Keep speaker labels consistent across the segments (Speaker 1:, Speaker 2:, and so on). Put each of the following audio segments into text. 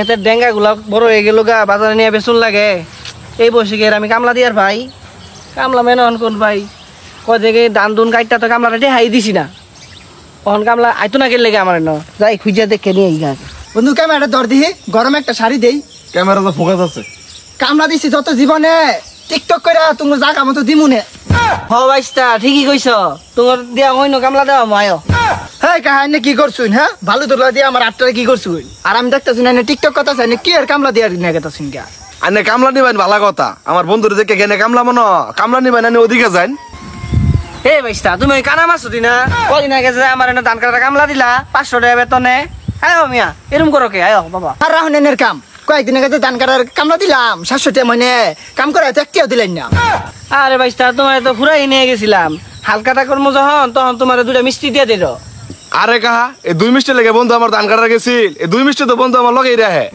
Speaker 1: ক্ষেতের ডেঙ্গা গুলা বড় হয়ে গেল গা, বাজারে নিয়ে বেসুন লাগে। এই বসে গিয়ে আমি কামলা দিয়ার ভাই, কামলা মেনে অন কোন ভাই কয় থেকে দান দুন কাটটা তো কামলাটা হাই দিছি না, অন কামলা আইতো না গেলে আমার ন যাই খুঁজে দেখে নিয়ে গা।
Speaker 2: বন্ধু ক্যামেরাটা ধর দিহি, গরম একটা শাড়ি দেই।
Speaker 3: ক্যামেরা তো ফোকাস আছে।
Speaker 2: কামলা দিছি যত জীবনে টিকটক করে তুমি জাগা মতো দিমুনে।
Speaker 1: হ বাইস্তা ঠিকই কইছ, তোমার দিয়া হইন কামলা দেওয়া মায়।
Speaker 2: হ্যাঁ কাহানি কি করছুন? হ্যাঁ ভালো তোলা দিয়ে আমার আটটারে কি করছুন? আর আমি দেখতেছি না টিকটক কথা চাই কি আর কামলা দিয়ে নিয়ে গেতাছুন গা।
Speaker 3: আনে কামলা নিবেন ভালো কথা, আমার বন্ধুরে দেখে গেনে কামলা মনো কামলা নিবেন আনে ওদিকে যান।
Speaker 1: হে বাইস্তা তুমি ওই কানা মাছ না কদিন আগে যে আমার ধান কাটা কামলা দিলা 500 টাকা বেতনে। আয়ো মিয়া এরম করো কে? আয়ো বাবা।
Speaker 2: আর রাহুনের কাম কয়েকদিন আগে ধান কাটার কামলা দিলাম 700 টাকা মানে কাম করে তো একটিও দিলেন না।
Speaker 1: আরে বাইস্তা তোমার তো ফুরাই নিয়ে গেছিলাম, হালকাটা কর্ম যখন তখন তোমার 2টা মিষ্টি দিয়ে দিল।
Speaker 3: আরে কাহা এই 2 মিষ্টি লেগে বন্ধু আমার ধান কাটা গেছিল, এই 2 মিষ্টি তো বন্ধু আমার লগেই রাহে।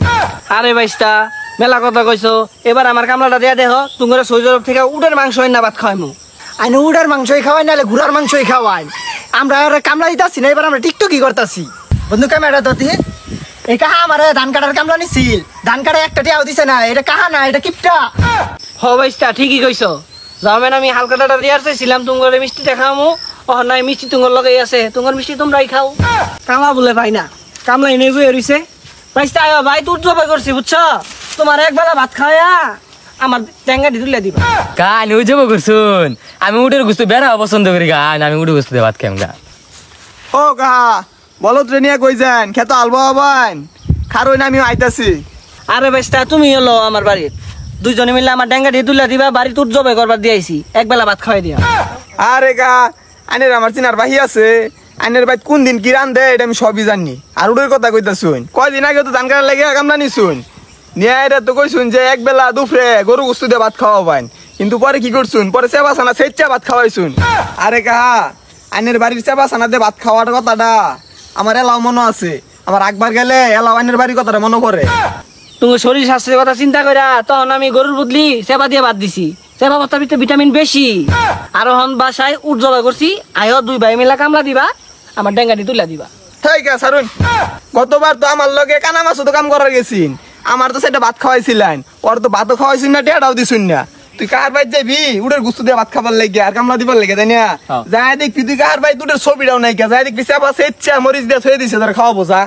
Speaker 1: আরে বাইস্তা মেলা কথা কইছো, এবার আমার কামলাটা দিয়া দেহ, তোমার সৈজরব থেকে উটের মাংস না ভাত খাওয়াইমু।
Speaker 2: আইনে উড়ার মাংসই খাওয়াই নাহলে ঘুরার মাংসই খাওয়াই। আমরা আর কামলা দিতাছি না, এবার আমরা টিকটকই করতাছি। বন্ধু ক্যামেরা ধরতি, এই কাহা আমার ধান কাটার কামলা নিছিল, ধান কাটা একটা টিয়াও দিছে না। এটা কাহা না, এটা কিপটা।
Speaker 1: হ বাইস্তা ঠিকই কইছো, যাবেন আমি হালকাটা দিয়ার চাইছিলাম তোমার মিষ্টি দেখামু, ও নাই মিষ্টি তোমার লগেই আছে, তোমার মিষ্টি তোমরাই খাও। কামলা বলে ভাই না, কামলা এনে বই রইছে। বাইস্তা আয়ো ভাই, তোর জবাই করছি বুঝছো, তোমার একবেলা ভাত খাওয়া আমার ট্যাঙ্গা দি তুলে দিবা।
Speaker 4: গান ওই যাবো করছুন, আমি উঠের গুস্ত বেড়া পছন্দ করি গান, আমি উঠে গুস্ত ভাত খাম গা।
Speaker 3: ও কাহা বলো ট্রেনিয়া কই যান, খেতো আলবো আবান খারোই না আমি আইতাছি।
Speaker 1: আরে বাইস্তা তুমি এলো আমার বাড়ির, দুইজনে মিলে আমার ডেঙ্গা দিয়ে তুলে দিবা, বাড়ি তোর জবাই করবার দিয়েছি, একবেলা ভাত খাওয়াই দিয়া।
Speaker 3: আরে গা আইনের আমার চিনার বাহি আছে, আইনের বাইত কোন দিন কি রান দেয় এটা আমি সবই জানি। আর উডের কথা কইতাছুন, কয়দিন আগে তো ধান কাটার লেগে কামলা নিছুন, নিয়ে এটা তো কইছুন যে একবেলা দুপুরে গরু গুস্তু দিয়ে ভাত খাওয়াবেন, কিন্তু পরে কি করছুন, পরে চেবা ছানা সেচ্চা ভাত খাওয়াইছুন। আরে কাহা আইনের বাড়ির চেবা ছানা দিয়ে ভাত খাওয়ার কথাটা আমার এলাও মনে আছে, আমার একবার গেলে এলাও আইনের বাড়ির কথাটা মনে পড়ে।
Speaker 1: তুমি শরীর স্বাস্থ্যের কথা চিন্তা করা তখন আমি গরুর বদলি সেবা দিয়ে ভাত দিছি, সেবা পাতার ভিতরে ভিটামিন বেশি। আর হন বাসায় উঠ জবাই করছি, আয়ো 2 ভাই মিলা কামলা দিবা, আমার ডেঙ্গা দিয়ে তুলে দিবা।
Speaker 3: ঠিক আছে সারুন, গতবার তো আমার লগে কানা মাছও তো কাম করার গেছিন, আমার তো সেটা ভাত খাওয়াইছিলেন, ওর তো ভাতও খাওয়াইছিন না, টেটাও দিছুন না। তুই কার বাইর যাবি উডের গুস্তু দিয়ে ভাত খাবার লেগে আর কামলা দিবার লেগে, তাই না? যাই দেখবি তুই কার বাইর দুটোর ছবিটাও নাই, যাই দেখবি চাপা সেচ্ছা মরিচ দিয়ে থয়ে দিছে, তার খাওয়াবো যা।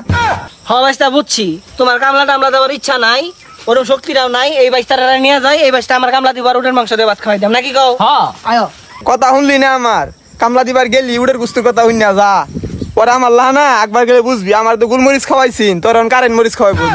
Speaker 1: হ বাইস্তা বুঝছি, তোমার কামলা টামলা দেওয়ার ইচ্ছা নাই, ওরকম শক্তিটাও নাই, এই বাইস্তারা নিয়ে যায়, এই বাইস্তা আমার কামলা দিবার উটের মাংস দিয়ে ভাত খাওয়াই দাম নাকি কও?
Speaker 4: হ্যাঁ
Speaker 1: আয়ো।
Speaker 3: কথা শুনলি না আমার, কামলা দিবার গেলি উডের গুস্তুর কথা শুন না যা, পরে আমার লাহ না একবার গেলে বুঝবি, আমার তো গুলমরিচ খাওয়াইছিন, তোর কারেন্ট মরিচ খাওয়াইবো।